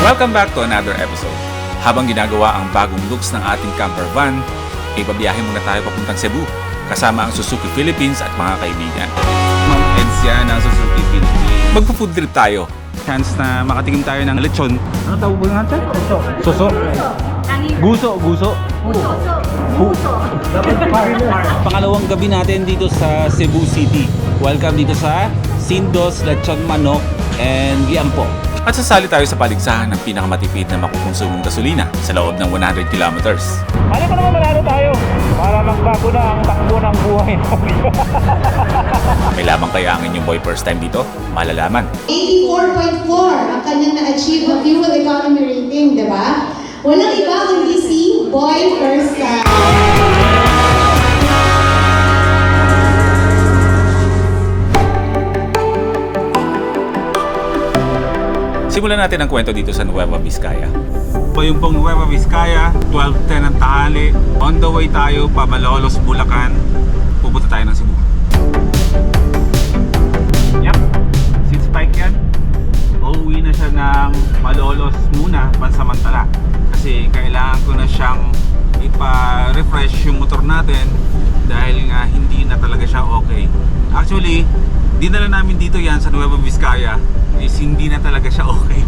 Welcome back to another episode. Habang ginagawa ang bagong looks ng ating camper van, ibabiyahe muna tayo papuntang Cebu kasama ang Suzuki Philippines at mga kaibigan. Ma'am Edsya ng Suzuki Philippines. Magpo-food trip tayo. Chance na makatingin tayo ng lechon. Ano tawag ba natin? Suso. Guso. Pangalawang gabi natin dito sa Cebu City. Welcome dito sa Sindos, Lechon Manok, and Giampo. At sasali tayo sa paligsahan ng pinakamatipid na makukonsumong gasolina sa loob ng 100 kilometers. Alam ko naman manalo tayo para magbago na ang takbo ng buhay natin. May lamang kaya ang inyong boy first time dito? Malalaman. 84.4 ang kanyang na-achieve na fuel economy rating, di ba? Walang iba kundi si Boy First Time. Simulan natin ang kwento dito sa Nueva Vizcaya. Yung pong Nueva Vizcaya, 12:10 ng tanghali. On the way tayo pa Malolos, Bulacan. Pupunta tayo ng Cebu. Yep, si Spike yan. Uuwi na siya ng Malolos muna, pansamantala. Kasi kailangan ko na siyang ipa-refresh yung motor natin dahil nga hindi na talaga siya okay. Actually, dinala namin dito yan sa Nueva Vizcaya is hindi na talaga siya okay.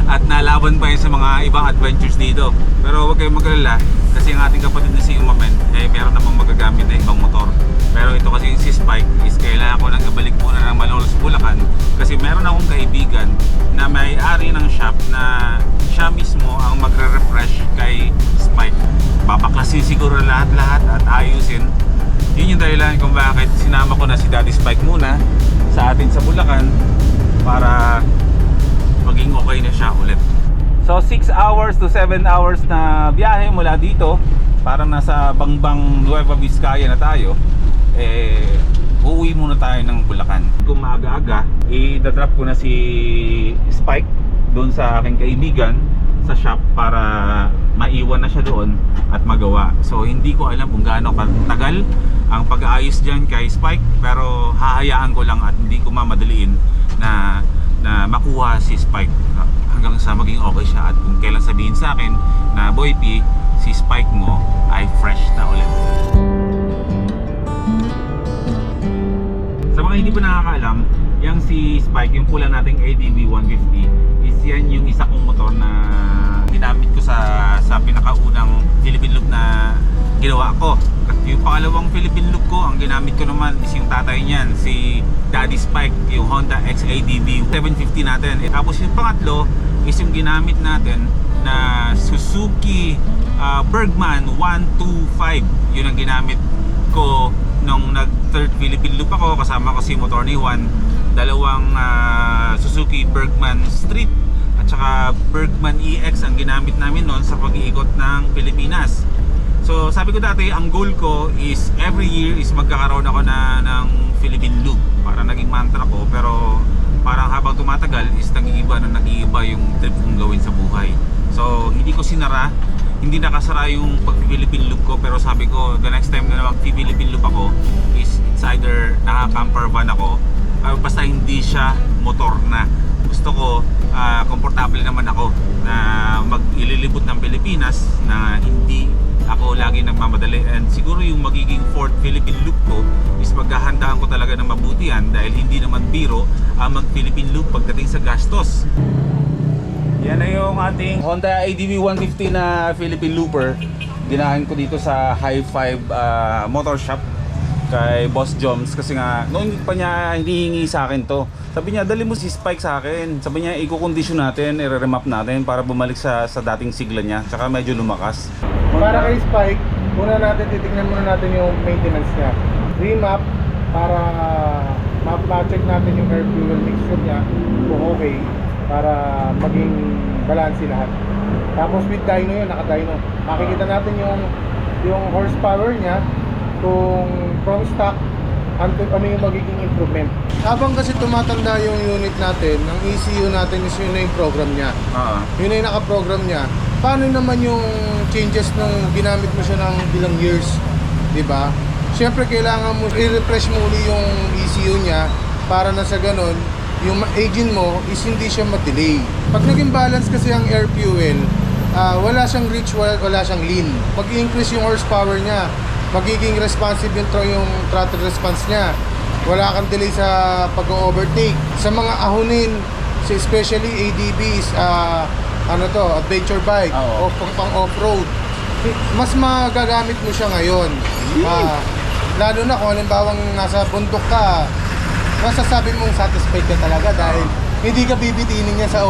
At nalaban pa yun sa mga ibang adventures dito. Pero huwag kayong mag-alala kasi ang ating kapatid na si Umamen meron namang magagamit na ibang motor. Pero ito kasi si Spike is kailangan ko nang ibalik muna ng Malolos, Bulacan kasi meron akong kaibigan na may-ari ng shop na siya mismo ang magre-refresh kay Spike. Papaklasin siguro lahat-lahat at ayusin. Yun yung dahilan kung bakit sinama ko na si Daddy Spike muna sa atin sa Bulacan para maging okay na siya ulit. So 6 hours to 7 hours na biyahe mula dito, parang nasa Bangbang Nueva Vizcaya na tayo. Uuwi muna tayo ng Bulacan. Kung maaga-aga, i-drop ko na si Spike doon sa aking kaibigan sa shop para maiwan na siya doon at magawa. So hindi ko alam kung gaano katagal ang pag-aayos dyan kay Spike, pero hahayaan ko lang at hindi ko mamadaliin na makuha si Spike hanggang sa maging okay siya. At kung kailan sabihin sa akin na Boy P, si Spike mo ay fresh na ulit. Sa mga hindi pa nakakaalam, yung si Spike, yung pula nating ADV 150 is yan yung isa kong motor na ginamit ko sa pinakaunang Philippine loop na ginawa ko. Yung pangalawang Philippine loop ko, ang ginamit ko naman is yung tatay niyan, si Daddy Spike, yung Honda XADV 750 natin. Tapos yung pangatlo is yung ginamit natin na Suzuki Bergman 125. Yun ang ginamit ko nung nag-third Philippine loop ako, kasama ko si motor ni Juan. Dalawang Suzuki Bergman Street at saka Bergman EX ang ginamit namin noon sa pag-iikot ng Pilipinas. So sabi ko dati, ang goal ko is every year is magkakaroon ako ng Philippine loop. Para naging mantra ko, pero parang habang tumatagal is nag-iiba yung trip kong gawin sa buhay. So hindi ko sinara, hindi nakasara yung pag-Philippine loop ko, pero sabi ko the next time na mag-Philippine loop ako is it's either naka-camper van ako, basta hindi siya motor na. Gusto ko komportable naman ako na mag-ililibot ng Pilipinas na hindi ako lagi nagmamadali. And siguro yung magiging fourth Philippine loop ko is maghahandaan ko talaga ng mabuti yan dahil hindi naman biro ang mag-Philippine loop pagdating sa gastos. Yan na yung ating Honda ADV 150 na Philippine Looper. Ginahan ko dito sa High Five Motor Shop kay Boss Joms kasi nga noon pa niya hinihingi sa akin to. Sabi niya, dali mo si Spike sa akin. Sabi niya, i-condition natin, i-remap natin para bumalik sa dating sigla niya. Tsaka medyo lumakas. Para kay Spike, muna natin, titignan muna natin yung maintenance niya. Remap para ma-check natin yung air fuel mixture niya kung okay, para maging balance lahat. Tapos with dyno yun, naka-dyno. Makikita natin yung horsepower niya, kung from stock, ano yung magiging improvement. Habang kasi tumatanda yung unit natin, ang ECU natin is yun na yung program niya. Yun na yung naka-program niya. Paano naman yung changes nung ginamit mo siya ng ilang years, di ba? Siyempre kailangan mo i-refresh mo uli yung ECU niya para na sa ganun yung engine mo is hindi siya ma-delay. Pag naging balance kasi ang air fuel, wala siyang rich, wala siyang lean. Mag-increase yung horsepower niya, magiging responsive yung throttle response niya. Wala kang delay sa pag-overtake. Sa mga ahonin, especially ADBs, adventure bike o pang off-road, mas magagamit mo siya ngayon. Lalo na kung halimbawang nasa bundok ka, masasabi mong satisfied ka talaga dahil hindi ka bibitinin niya sa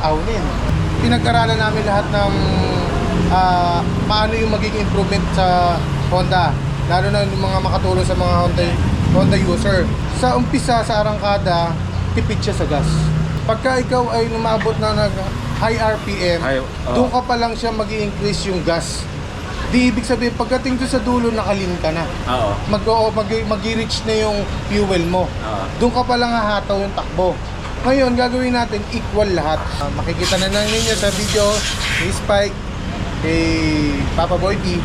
ahonin. Pinag-aralan namin lahat ng paano yung magiging improvement sa Honda, lalo na yung mga makatulong sa mga Honda user. Sa umpisa, sa arangkada, tipid siya sa gas. Pagka ikaw ay lumabot na high RPM, doon ka pa lang siya mag-i-increase yung gas. Di ibig sabihin, pagdating doon sa dulo, nakalin ka na. Mag-i-reach na yung fuel mo. Doon ka pa lang hahataw yung takbo. Ngayon, gagawin natin equal lahat. Makikita na lang ninyo sa video ni Spike, kay Papa Boy B,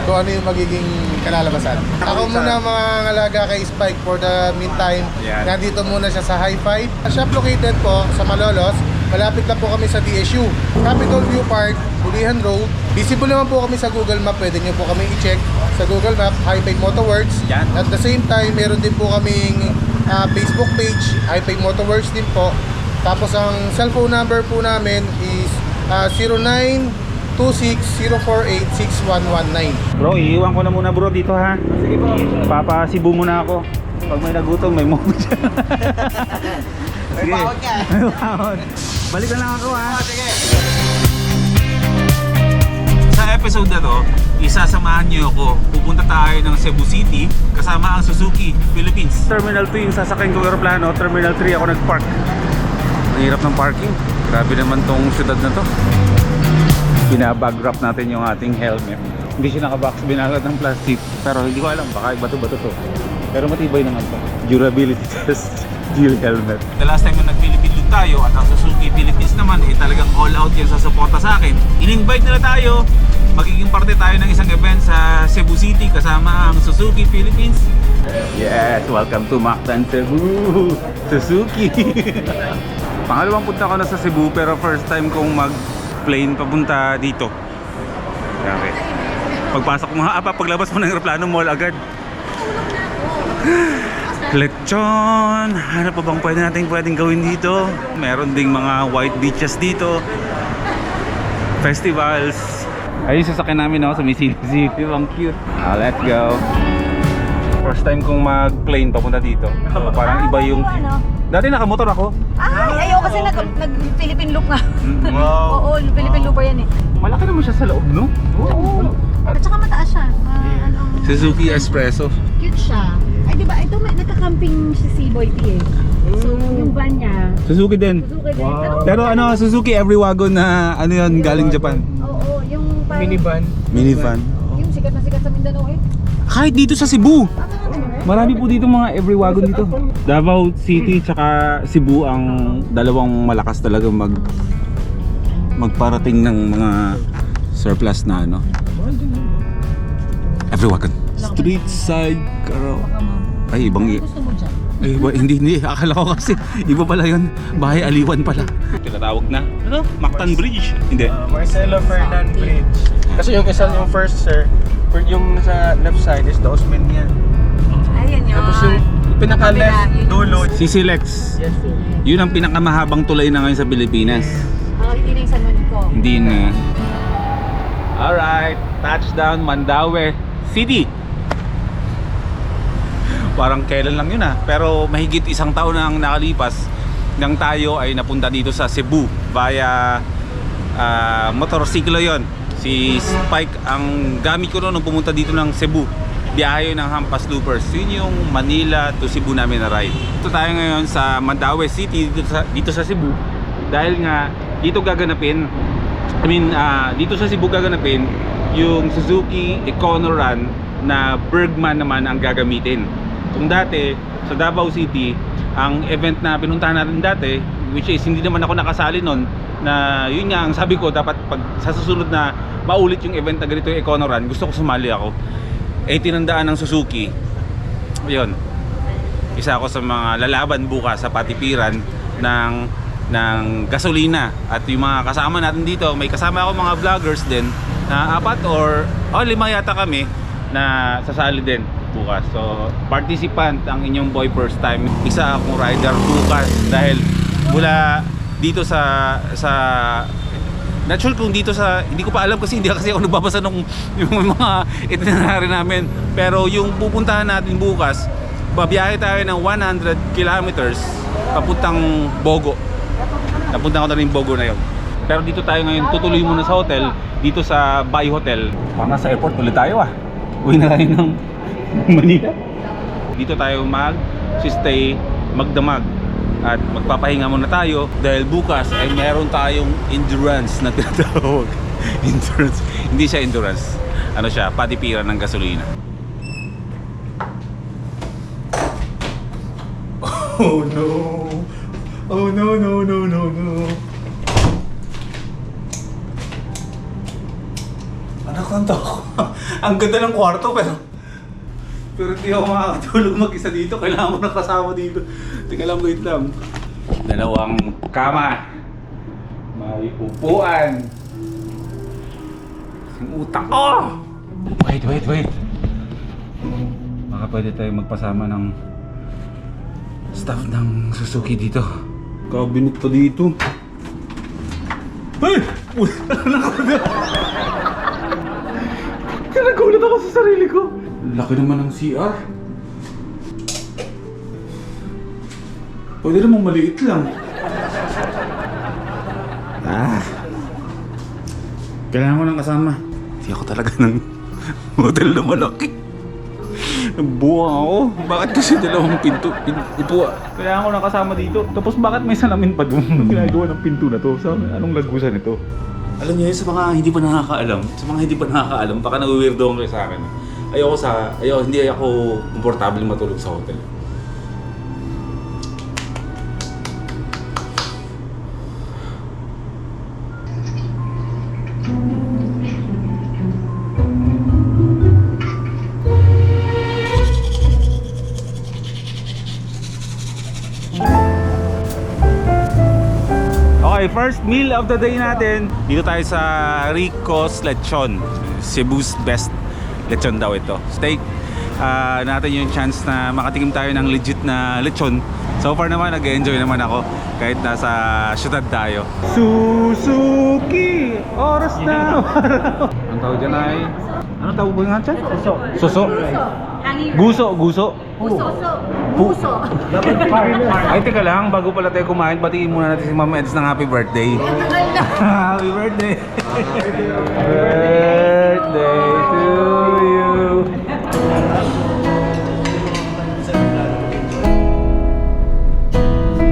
kung ano yung magiging kalalabasan. Ako muna mga ngalaga kay Spike for the meantime. Nandito muna siya sa High Five. Shop located po sa Malolos. Malapit lang po kami sa DSU. Capitol View Park, Bulihan Road. Visible naman po kami sa Google Map. Pwede nyo po kami i-check sa Google Map, High Five Motorworks. At the same time, meron din po kaming Facebook page, High Five Motorworks din po. Tapos ang cellphone number po namin is 0926-048-6119. Bro, iiwan ko na muna bro dito ha. Sige bro. Papasibo muna ako. Pag may nagutom, may moment. Sige. May bawat ka. May bawat. Balik na lang ako ha. Sige. Sa episode na to, isasamahan niyo ako. Pupunta tayo ng Cebu City kasama ang Suzuki Philippines. Terminal 2 yung sasakyan ko aeroplano. Terminal 3 ako nag-park. Ang hirap ng parking. Grabe naman tong syudad na to. Binabag wrap natin yung ating helmet. Hindi siya nakabox, binalad ng plastic. Pero hindi ko alam, baka bato-bato to. Pero matibay naman to. Durability test, dual helmet. The last time na nag-Philippine Loop tayo at ang Suzuki Philippines naman talagang all out yan sa suporta sa akin. In-invite nila tayo. Magiging parte tayo ng isang event sa Cebu City kasama ang Suzuki Philippines. Yes, welcome to Mactan Cebu, Suzuki. Pangalawang punta ko na sa Cebu pero first time kong plane papunta dito. Okay. Pagpasok mo paglabas mo ng aeroplano, mall agad. Lechon. Ano pa bang pwedeng gawin dito? Meron ding mga white beaches dito. Festivals. Ayun sasakyan namin sa Mississippi. Ang cute. Let's go. First time kong mag-plane papunta dito. Parang iba yung... Dati nakamotor ako. Ay, ayaw kasi nag-Philippine Loop nga. Wow. Oo, Philippine Loop yan eh. Malaki naman siya sa loob, no? Oo. At saka mataas siya. Suzuki Espresso. Cute siya. Ay, di ba? Ito may nagka-camping si Boy T eh. So, yung van niya. Suzuki din. Suzuki din. Wow. Pero Suzuki every wagon na yun, galing Japan. Oo, yung parang... Minivan. Yung sikat na sikat sa Mindanao eh. Kahit dito sa Cebu. Marami po dito mga every wagon dito. Davao City tsaka Cebu ang dalawang malakas talaga magparating ng mga surplus na every wagon. Street side karo. Ay ibang Gusto mo dyan? ay hindi akala ko kasi iba pala yun. Bahay Aliwan pala. Tinatawag na Mactan Bridge. Hindi. Marcelo Fernan Bridge. Kasi yung isa yung first sir, yung sa left side is the Osmanian. Ayan yun. Tapos yung pinaka-left dulo. Sisi Lex. Yes sir. Yun ang pinakamahabang tulay na ngayon sa Pilipinas. Hindi na yung San Juanico. Hindi na. Alright, touchdown Mandaue City. Parang kailan lang yun pero mahigit isang taon na ang nakalipas nang tayo ay napunta dito sa Cebu via motorsiklo yon. Si Spike ang gamit ko noon nung pumunta dito ng Cebu. Biyahe ng Hampas Loopers. Yun yung Manila to Cebu namin na ride. Ito tayo ngayon sa Mandaue City dito sa Cebu. Dahil nga dito gaganapin dito sa Cebu gaganapin yung Suzuki Econoran na Bergman naman ang gagamitin. Kung dati sa Davao City, ang event na pinuntahan natin dati, which is hindi naman ako nakasali nun, na yun nga ang sabi ko, dapat pag sa susunod na maulit yung event na ganito yung Econoran, gusto ko sumali ako. Tinandaan ng Suzuki. Yun. isa ako sa mga lalaban bukas sa patipiran ng gasolina. At yung mga kasama natin dito, may kasama ako mga vloggers din na 4 or 5 yata kami na sasali din bukas. So participant ang inyong boy first time. Isa akong rider bukas dahil mula dito sa not sure kung dito sa, hindi ko pa alam kasi hindi kasi ako nagbabasa ng yung mga itinerary namin. Pero yung pupuntahan natin bukas, babiyahe tayo ng 100 kilometers papuntang Bogo. Napunta ko na rin Bogo na yun. Pero dito tayo ngayon, tutuloy muna sa hotel, dito sa Bay Hotel. Parang nasa airport ulit tayo ah. Uwi na tayo ng Manila. Dito tayo mag-stay, magdamag. At magpapahinga muna tayo dahil bukas ay meron tayong endurance na tinatawag. Endurance. Hindi siya endurance. Ano siya? Patipiran ng gasolina. Oh no! Oh no, no, no, no, no! Anak, kanta ko. Ang ganda ng kwarto pero hindi ako makakatulog mag-isa dito. Kailangan ko ng kasama dito. Teka lang, wait lang. 2 kama. May upuan. Yung utak ko! Wait. Baka pwede tayo magpasama ng staff ng Suzuki dito. Cabinet pa dito. Ay! Nagulat ako sa sarili ko. Laki naman ng CR. Pwede namang maliit lang. Kailangan ko ng kasama. Hindi ako talaga ng hotel na malaki. Nabuha ako. Bakit kasi 2 pinto? Kailangan ko ng kasama dito. Tapos bakit may salamin pa doon? Anong ginagawa ng pinto na to? Anong lagusan ito? Alam niyo yun, sa mga hindi pa nakakaalam, baka nawiwirdo ang kayo sa akin. Hindi ako komportable matulog sa hotel. Okay, first meal of the day natin. Dito tayo sa Rico's Lechon. Cebu's best lechon daw ito. Steak. Natin yung chance na makatikim tayo ng legit na lechon. So far naman, nag-enjoy naman ako kahit nasa syudad tayo. Suzuki! Oras na! Ang tawag dyan ay... Ano tawag ba nga dyan? Suso. Guso. Puso. Ay, teka lang, bago pala tayo kumain, batiin muna natin si Ma'am Eds ng happy birthday. Happy birthday! Birthday to you!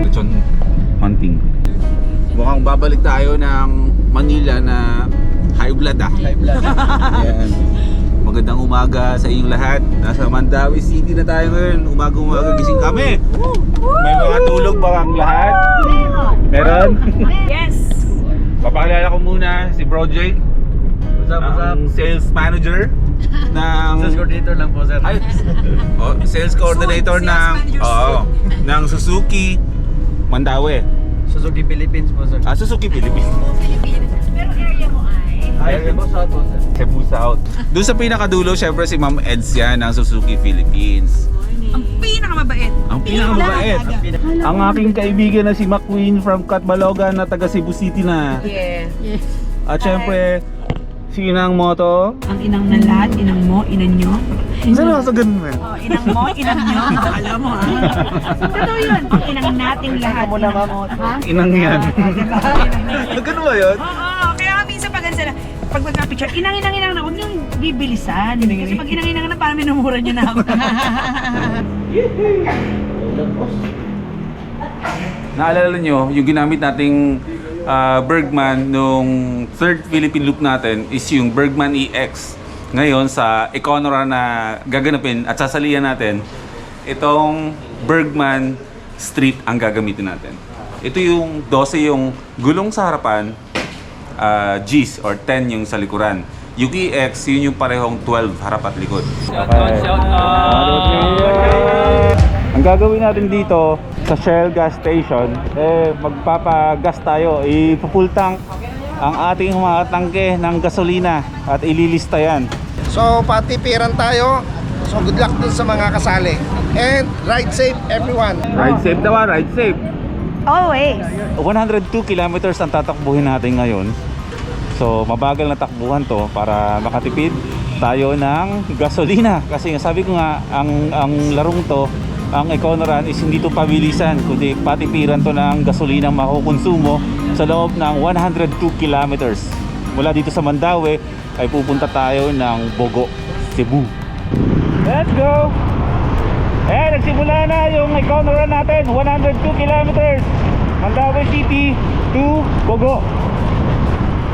Lechon hunting. Mukhang babalik tayo ng Manila na high blood ah. Ayan. Magandang umaga sa inyong lahat. Nasa Mandawi City na tayo ngayon. Umaga gising kami. May mga tulog ba ang lahat? Meron? Yes! Papakilala ko muna si Bro Jake. Ang sales manager ng... Sales coordinator lang po, sir. Ay, sales coordinator ng Suzuki Mandawi. Suzuki Philippines po, sir. Suzuki Philippines. Philippines. Pero area mo ay? Cebu South po, sir. Cebu South. Doon sa pinakadulo, syempre si Ma'am Eds yan ng Suzuki Philippines. Ang pinakamabait. Ang pinakamabait. Ang aking kaibigan na si McQueen from Catbalogan na taga Cebu City na. Yeah. Yes. At syempre, si Inang Moto. Ang inang ng lahat, inang mo, inan nyo. Saan ako sa ganun man? Oh, inang mo, inang nyo. Alam mo ha. Totoo yun. Ang inang nating lahat, inang mo. Ha? Inang yan. Diba? Ganun ba yun? Oo, kaya nga minsan pag sila, pag magka-picture, inang na, huwag niyong bibilisan. Kasi pag inang na, parang minumura niyo na ako. Naalala nyo, yung ginamit nating Bergman nung third Philippine Loop natin is yung Bergman EX. Ngayon sa Econora na gaganapin at sasalihan natin, itong Bergman Street ang gagamitin natin. Ito yung 12 yung gulong sa harapan, G's or 10 yung sa likuran. Yung EX, yun yung parehong 12 harap at likod. Ang gagawin natin dito sa Shell gas station, magpapagas tayo. Ipo-full tank ang ating mga tangke ng gasolina at ililista yan. So, patipiran tayo. So, good luck dun sa mga kasali. And ride safe, everyone. Ride safe naman, ride safe. Always. 102 kilometers ang tatakbuhin natin ngayon. So, mabagal na takbuhan to para makatipid tayo ng gasolina. Kasi sabi ko nga, ang larong to, ang Econoran is hindi to pabilisan, kundi patipiran to ng gasolina makukonsumo sa loob ng 102 kilometers. Mula dito sa Mandaue ay pupunta tayo ng Bogo, Cebu. Let's go! Nagsimula na yung Econoran natin, 102 kilometers. Mandaue City to Bogo.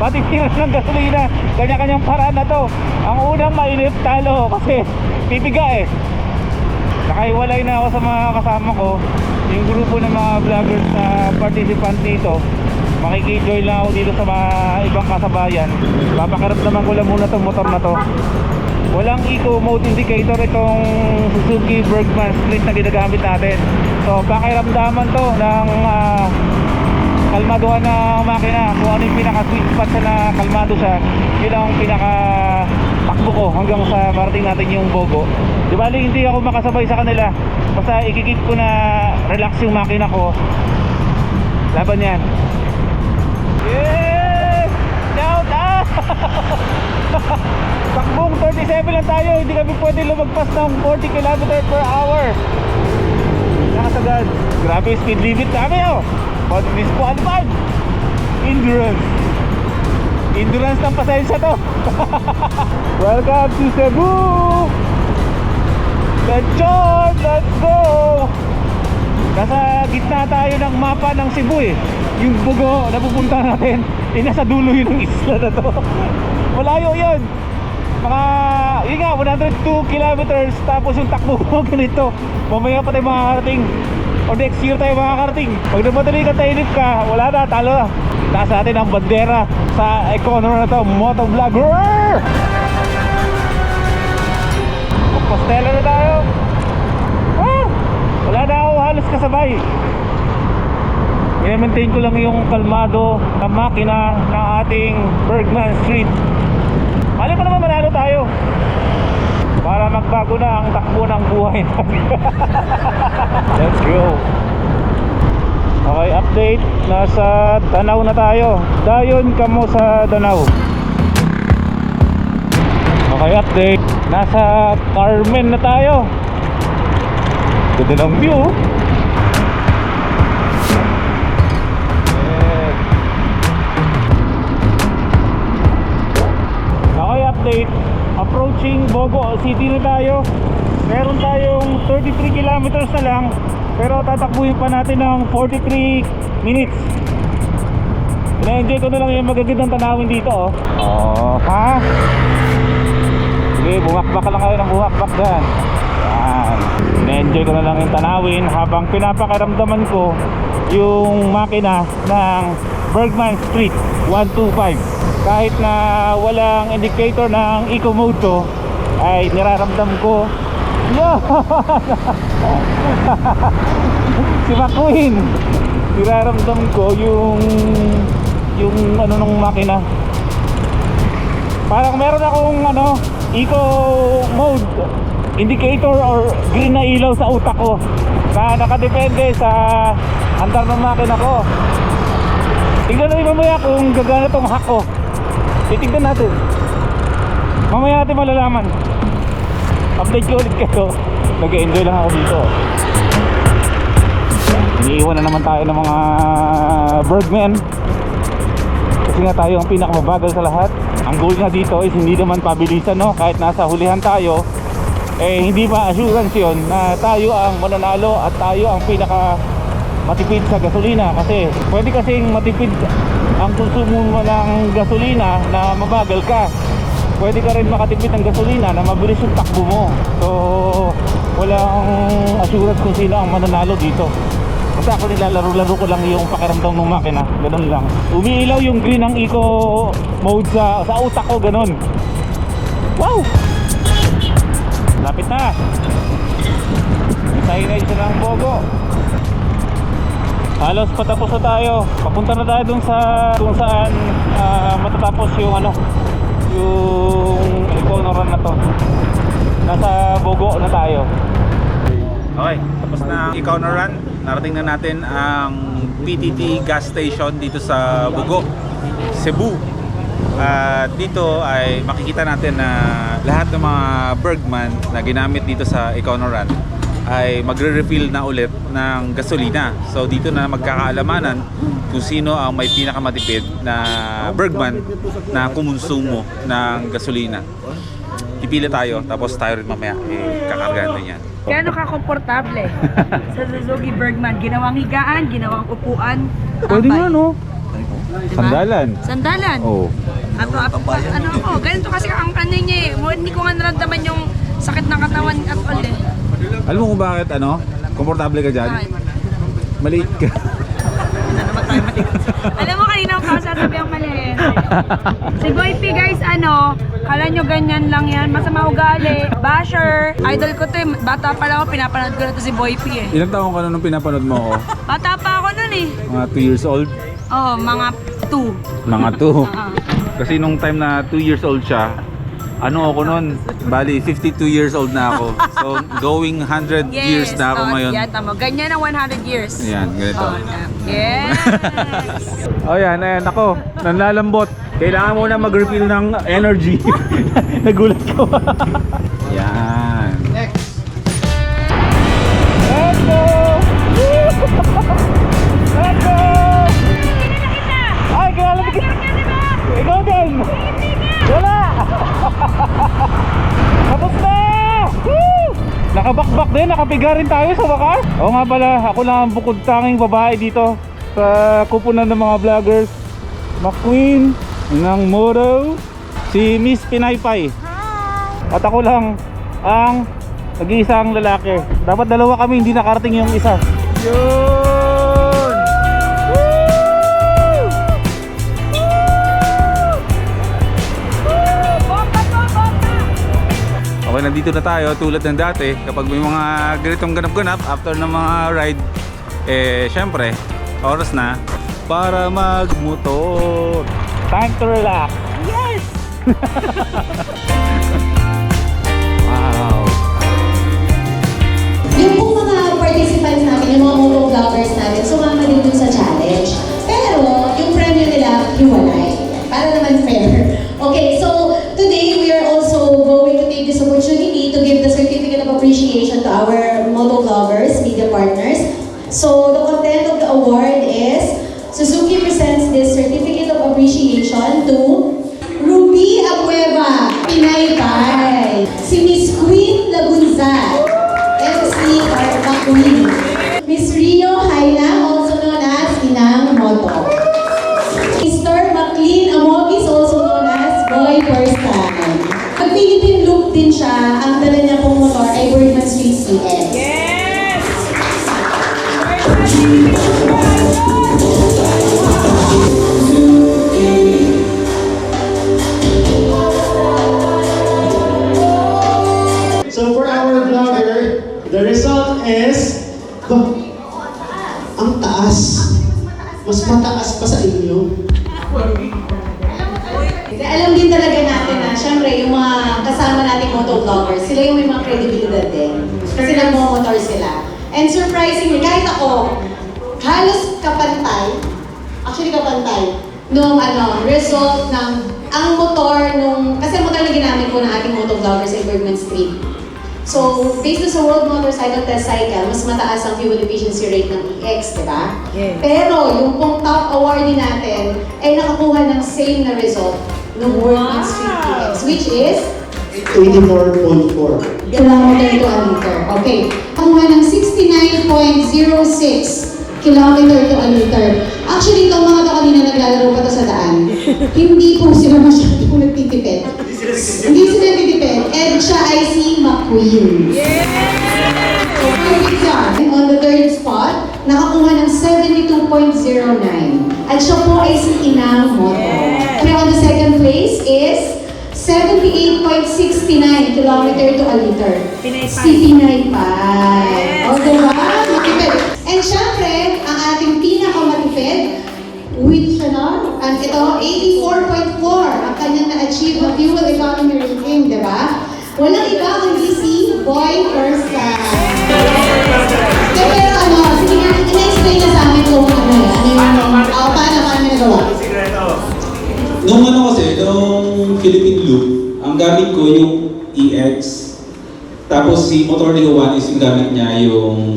Patipiran ng gasolina, kanya-kanyang paraan na to. Ang unang mainit talo kasi pipiga Nakaiwalay na ako sa mga kasama ko. Yung grupo ng mga vloggers na participant dito, makikijoin lang ako dito sa mga ibang kasabayan. Papakiramdaman ko lang muna tong motor na to. Walang eco mode indicator itong Suzuki Bergman Street na ginagamit natin. So pakiramdaman to ng kalmaduhan na makina. Kung ano yung pinaka sweet spot siya na kalmado siya, yun ang pinaka takbo ko hanggang sa marating natin yung Bogo. Di bali hindi ako makasabay sa kanila, basta ikikip ko na relax yung makina ko. Laban yan. Yes! Shout out! Takbong 37 lang tayo, hindi kami pwede lumagpas ng 40 km per hour. Nakasagad. Grabe speed limit namin disqualified. Endurance ng pasensya to. Welcome to Cebu. Lechon, let's go. Nasa gitna tayo ng mapa ng Cebu Yung Bogo na pupunta natin, nasa dulo yun ng isla na to. Malayo yun. Yun nga, 102 kilometers. Tapos yung takbo mo ganito. Mamaya pa tayo makakarating, o next year tayo makakarating. Pag namadali ka, tainip ka, wala na, talo na. Taas natin ang bandera sa Econoran na to, motovlogger. Compostela na tayo. Wala na ako halos kasabay. I-maintain ko lang yung kalmado na makina ng ating Bergman Street. Mali pa naman manalo tayo para magbago na ang takbo ng buhay natin. Let's go. Okay, update. Nasa Danau na tayo. Dayon kamo sa Danau. Okay, update. Nasa Carmen na tayo. Ganda ng view. Okay, update. Approaching Bogo City na tayo. Meron tayong 33 kilometers na lang, pero tatakbuhin pa natin ng 43 minutes. Na-enjoy ko na lang yung magagandang tanawin dito ha? Sige, bumakbak lang kayo ng bumakbak dyan. Yan. Na-enjoy ko na lang yung tanawin habang pinapakiramdaman ko yung makina ng Bergman Street 125. Kahit na walang indicator ng eco mode to, ay niraramdam ko si McQueen, niraramdam ko yung ano ng makina. Parang meron akong eco mode indicator or green na ilaw sa utak ko na nakadepende sa andar ng makina ko. Tignan natin mamaya kung gagana tong hack ko. Titignan natin. Mamaya natin malalaman. Update ko ulit kayo. Nag-enjoy lang ako dito. Iniiwan na naman tayo ng mga Bergman. Kasi nga tayo ang pinakamabagal sa lahat. Ang goal nga dito is hindi naman pabilisan, kahit nasa hulihan tayo, hindi pa assurance yun na tayo ang mananalo at tayo ang pinaka matipid sa gasolina. Kasi pwede kasing matipid ang konsumo mo ng gasolina na mabagal ka. Pwede ka rin makatipid ng gasolina na mabilis yung takbo mo. So walang assurance kung sino ang mananalo dito. Kasi ako nilalaro-laro ko lang yung pakiramdam ng makina. Ganun lang. Umiilaw yung green ng eco mode sa utak ko. Ganun. Wow! Lapit na. signage ng Bogo. Halos patapos na tayo. Papunta na tayo dun sa kung saan matatapos yung yung Econoran na to. Nasa Bogo na tayo. Okay, tapos na ang Econoran. Narating na natin ang PTT gas station dito sa Bogo, Cebu. At dito ay makikita natin na lahat ng mga Bergman na ginamit dito sa Econoran ay magre-refill na ulit ng gasolina. So dito na magkakaalamanan kung sino ang may pinakamatipid na Bergman na kumonsumo ng gasolina. Pipili tayo, tapos tayo rin mamaya kakargahan din yan. Gaano ka komportable sa Suzuki Bergman? Ginawang higaan, ginawang upuan. Pwede nga, no? Diba? Sandalan. Sandalan. Oo. Ganito kasi ang kanin niya eh. Hindi ko nga naramdaman yung sakit ng katawan at all eh. Alam mo kung bakit komportable ka dyan? Bakit? Maliit ka. Alam mo kanina pa sasabi ang mali eh. Si Boy P guys, kala nyo ganyan lang yan. Masama ugali. Basher. Idol ko to eh. Bata pa lang ako, pinapanood ko na to si Boy P eh. Ilang taon ka na nung pinapanood mo ako? Bata pa ako nun eh. Mga 2 years old? Oo, mga 2. Mga 2. Kasi nung time na 2 years old siya, ako nun? Bali, 52 years old na ako. So, going 100 years na ako ngayon. Yan, tama. Ganyan ang 100 years. Ayan, ganito. Yes! Oh, yan, ako. Nanlalambot. Kailangan mo na mag-refill ng energy. Nagulat ko. Yan. Next. Let's go! Let's go! Ay, kaya lang. Ikaw din! Wala! Tapos na! Woo! Nakabakbak din, nakapiga rin tayo sa wakas. Oo nga pala, ako lang ang bukod tanging babae dito sa kupunan ng mga vloggers. McQueen ng Moto, si Miss Pinaypay. At ako lang ang nag-iisang lalaki. Dapat dalawa kami, hindi nakarating yung isa. Yun! Okay, nandito na tayo tulad ng dati. Kapag may mga ganitong ganap-ganap after ng mga ride, syempre, oras na para magmotor. Time to relax. Yes! Wow! Yung pong mga participants natin, yung mga motovloggers natin, sumama din dun sa challenge. Pero, yung premyo nila, hiwalay. Para naman fair. Okay, so today we are also going to take this opportunity to give the certificate of appreciation to our motovloggers, media partners. So the content of the award is Suzuki presents this certificate of appreciation to Ruby Abueva, Pinaypay, si Miss Queen Lagunza, MC McQueen, Miss Rio Haina, also known as Inang Moto, Mr. McLean Amogis, also known as Boy First Time. Pag-Philippine look din siya, ang dala niya pong motor ay Bergman Street CS. Yes! So for our vlogger, the result is, ang taas. Mas mataas pa sa inyo. Alam din talaga natin na, syempre, yung mga kasama nating motovloggers, sila yung may mga credibility din. Kasi nagmo-motor sila. And surprisingly, kahit ako, halos kapantay, nung result ng, ang motor nung, kasi motor na ginamit ko ng ating motovloggers ay Bergman Street. So, based sa World Motorcycle Test Cycle, mas mataas ang fuel efficiency rate ng EX, di ba? Yes. Pero, yung pong top awardee natin ay nakakuha ng same na result ng Bergman Street EX, which is 84.4. kilometer to a liter. Okay. Nakakuha ng 69.06 kilometer to a liter. Actually, itong mga to kanina naglalaro pa to sa daan. Hindi po sila masyadong nagtitipid. Hindi sila nagtitipid. And siya ay si McQueen. So, perfect siya. And on the third spot, nakakuha ng 72.09. At siya po ay si Inang Moto. And on the second place is 78.69 kilometer to a liter. Pinaypay. Si Pinaypay. O, diba? Matipid. And syempre, ang ating pinakamatipid, with Chanel, at ito, 84.4 ang kanyang na-achieve na fuel economy rating, diba? Walang iba kundi si Boy Ursa. Pero ano, sige nga, ina-explain na sa amin kung ano yan. Paano kami nagawa? Nung ano kasi, nung Philippine Loop, ang gamit ko yung EX. Tapos si motor ni Juan is yung gamit niya yung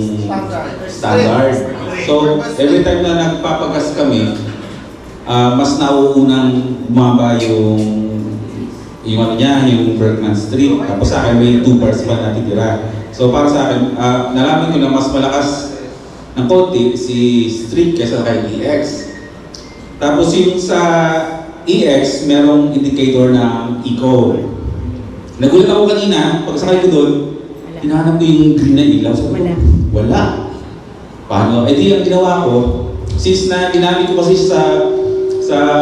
standard. So, every time na nagpapagas kami, mas nauunang bumaba yung ano niya, yung Bergman Street. Tapos sa akin may 2 bars pa natitira. So para sa akin, nalaman ko na mas malakas ng konti si Street kaysa kay EX. Tapos yung sa EX, merong indicator ng eco. Nagulat ako kanina, pagkasakay ko doon, hinahanap ko yung green na ilaw. Sabi ko, wala. Paano? Eh di ang ginawa ko, since na ginamit ko kasi sa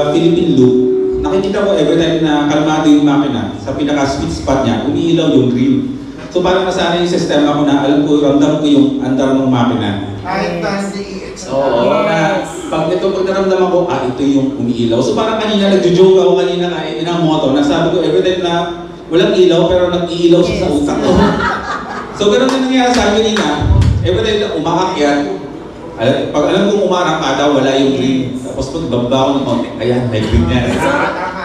Philippine Loop, nakikita ko every time na kalmado yung makina, sa pinaka-sweet spot niya, umiilaw yung green. So parang nasanay yung sistema ko na alam ko, ramdam ko yung andar ng makina. Kahit tayo sa EX. Oo, na pag naramdaman ko, ito yung umiilaw. So parang kanina, nagjo-joke ako kanina kahit inang moto, nasabi ko every time na walang ilaw pero nag-iilaw siya sa utak ko. So ganun din nangyayari sa akin kanina, every time na umaakyat, pag alam kong umarangkada, wala yung green. Tapos pag baba ako ng konti, ayan, may green yan.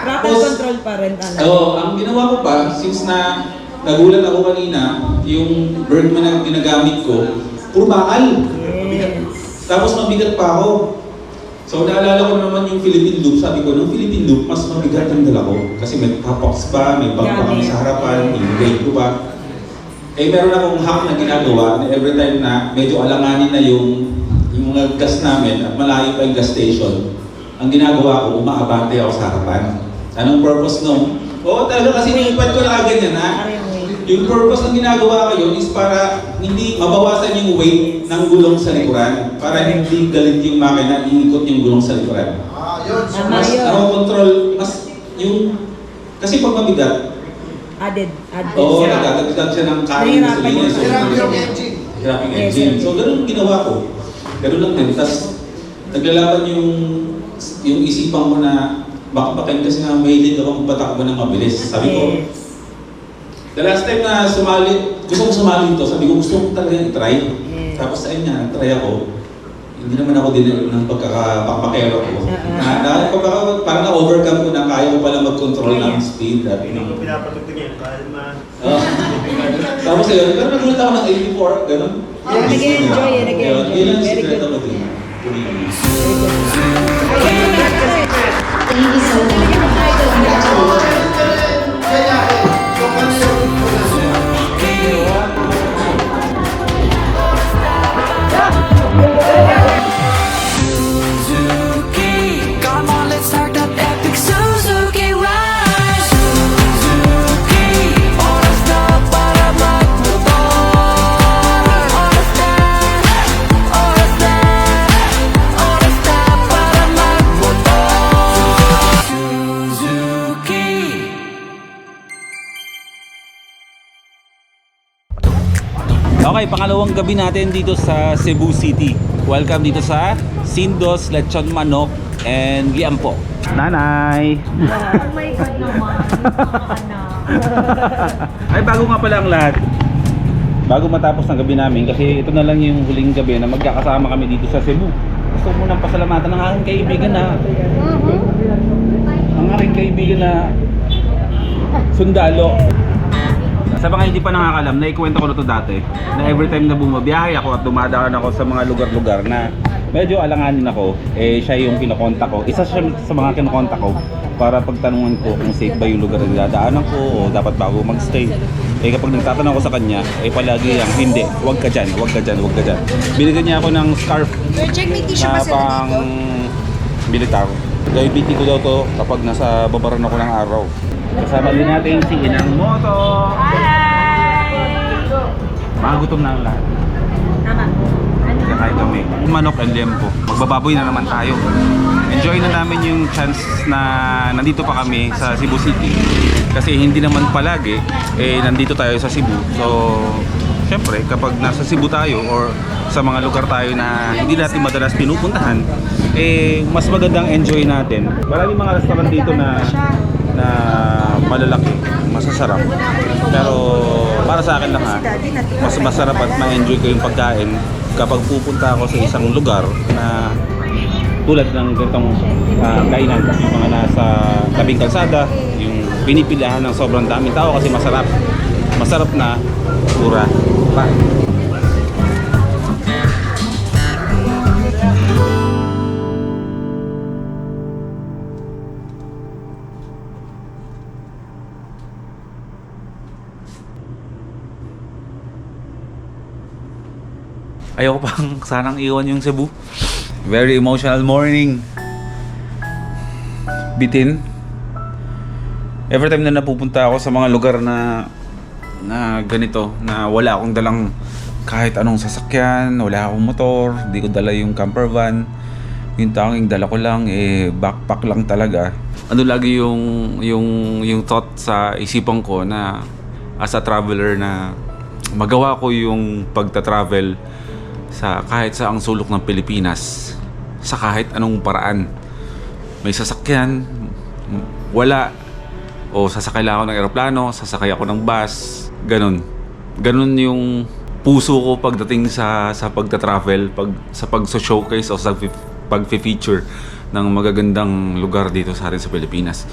Rattle control pa rin talaga. Oo, ang ginawa ko pa, since na nagulat ako kanina, yung Bergman na ginagamit ko, puro bakal. Yes. Tapos mabigat pa ako. So naalala ko naman yung Philippine Loop, sabi ko, nung Philippine Loop, mas mabigat ang dala ko. Kasi may top-box pa, may bag pa kami sa harapan, i-brake ko pa. Eh meron akong hack na ginagawa na every time na medyo alanganin na yung mga gas namin at malayo pa yung gas station, ang ginagawa ko, umaabante ako sa harapan. Anong purpose nung? Oo, talaga kasi iniipad ko na ganyan ha. Yung purpose ng ginagawa ko yun is para hindi mabawasan yung weight ng gulong sa likuran, para hindi galit yung makina, iikot yung gulong sa likuran. Mas control, mas yung, kasi pag mabigat, Added. oo, nagdadagdag siya ng kain na gasolina. So, hirap yung engine. So, ganun ginawa ko. Ganun lang din. Tapos, naglalaban yung isipan mo na baka pakain kasi nga mahilig ako magpatakbo ng mabilis. Sabi ko, the last time na gusto ko sumali ito, sabi ko gusto ko talaga i-try. Tapos ayun nga, try ako. Hindi naman ako din ng pagkakapakero ko. Parang na-overcome ko na kaya ko pala mag-control ng speed. Hindi ko pinapatugtog yan, kalma. Tapos ayun, pero nagulat ako ng 84, gano'n. Nag-enjoy. Yun ang secret ako din. Thank you so much. Congratulations. Come on, let's start that epic Suzuki ride. Suzuki, oras na para magmotor. Oras na para magmotor. Suzuki. Okay, pangalawang gabi natin dito sa Cebu City. Welcome dito sa Sindos, Lechon Manok, and Liampo. Nanay! Oh my God naman. Ay, bago nga pala ang lahat. Bago matapos ng gabi namin, kasi ito na lang yung huling gabi na magkakasama kami dito sa Cebu. Gusto ko munang pasalamatan ng aking kaibigan na sundalo. Sa mga hindi pa nakakalam, naikwento ko na to dati, na every time na bumabiyahe ako at dumadaan ako sa mga lugar-lugar na medyo alanganin ako, eh siya yung kinokontak ko. Isa siya sa mga kinokontak ko para pagtanungan ko kung safe ba yung lugar na dadaanan ko o dapat bago magstay. Eh kapag nagtatanong ko sa kanya, eh palagi yung hindi, wag ka dyan. Binigyan niya ako ng scarf na pang militar. Diabetes ko daw to kapag nasa babaran ako ng araw. Kasama din natin si Inang Moto. Hi! Magutom na ang lahat. Tama. kakain kami. Manok and liempo. Magbababoy na naman tayo. Enjoy na namin yung chance na nandito pa kami sa Cebu City. Kasi hindi naman palagi, nandito tayo sa Cebu. So, syempre, kapag nasa Cebu tayo or sa mga lugar tayo na hindi natin madalas pinupuntahan, mas magandang enjoy natin. Maraming mga restaurant dito na malalaki, masasarap. Pero para sa akin lang mas masarap at ma-enjoy ko yung pagkain kapag pupunta ako sa isang lugar na tulad ng ganitong kainan, yung mga nasa tabing kalsada, yung pinipilahan ng sobrang daming tao kasi masarap na mura pa. Ayoko pang sanang iwan yung Cebu. Very emotional morning. Bitin. Every time na napupunta ako sa mga lugar na ganito, na wala akong dalang kahit anong sasakyan, wala akong motor, hindi ko dala yung camper van. Yung tanging dala ko lang backpack lang talaga. Ano lagi yung thought sa isipan ko na as a traveler na magawa ko yung pagta-travel sa kahit sa ang sulok ng Pilipinas sa kahit anong paraan. May sasakyan, wala, o sasakay lang ako ng eroplano, sasakay ako ng bus, ganun yung puso ko pagdating sa pagta-travel, sa pag-showcase o sa pag-feature ng magagandang lugar dito sa atin sa Pilipinas.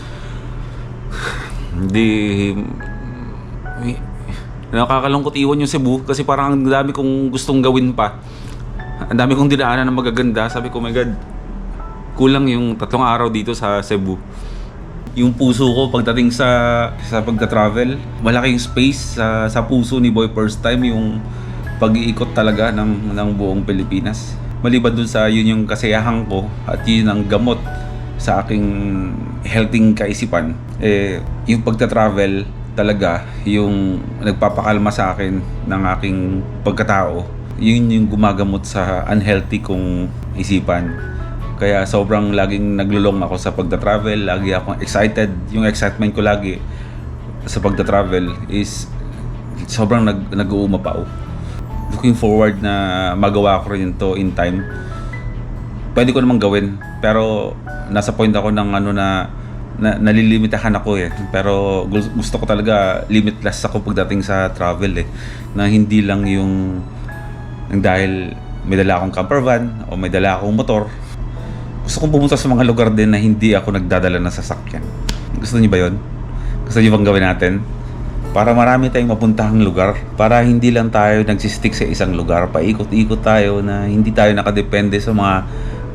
Nakakalungkot iwan yung Cebu kasi parang ang dami kong gustong gawin pa. Ang dami kong dinaanan na magaganda. Sabi ko, my God, kulang yung 3 araw dito sa Cebu. Yung puso ko pagdating sa pagta-travel, malaking space sa puso ni Boy first time yung pag-iikot talaga ng buong Pilipinas. Maliban dun sa yun yung kasiyahan ko at yun ang gamot sa aking healthy kaisipan, yung pagta-travel talaga yung nagpapakalma sa akin ng aking pagkatao. Yun yung gumagamot sa unhealthy kong isipan. Kaya sobrang laging naglulong ako sa pagta-travel. Lagi akong excited. Yung excitement ko lagi sa pagta-travel is sobrang nag-uumapaw. Looking forward na magawa ko rin to in time. Pwede ko namang gawin. Pero nasa point ako ng nalilimitahan ako pero gusto ko talaga limitless ako pagdating sa travel na hindi lang yung dahil may dala akong camper van o may dala akong motor. Gusto kong pumunta sa mga lugar din na hindi ako nagdadala ng sasakyan. Gusto niyo ba yun? Gusto niyo bang gawin natin? Para marami tayong mapuntahang lugar, para hindi lang tayo nagsistick sa isang lugar, paikot-ikot tayo na hindi tayo nakadepende sa mga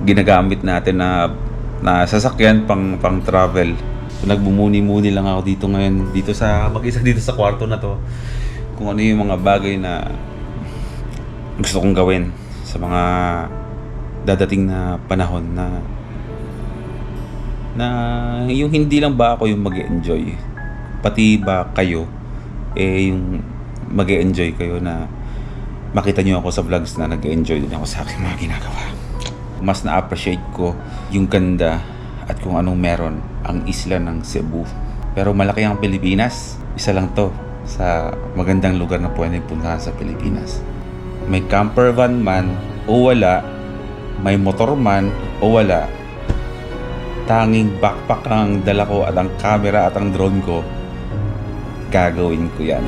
ginagamit natin na sasakyan pang travel. So, nagbumuni-muni lang ako dito ngayon, mag-isa dito sa kwarto na to, kung ano yung mga bagay na gusto kong gawin sa mga dadating na panahon na yung hindi lang ba ako yung mag-enjoy, pati ba kayo yung mag-enjoy kayo na makita nyo ako sa vlogs na nag-enjoy din ako sa aking mga ginagawa. Mas na-appreciate ko yung ganda at kung anong meron ang isla ng Cebu. Pero malaki ang Pilipinas. Isa lang to sa magandang lugar na pwedeng puntahan sa Pilipinas. May camper van man o wala, may motor man o wala, tanging backpack ang dala ko at ang camera at ang drone ko, gagawin ko yan.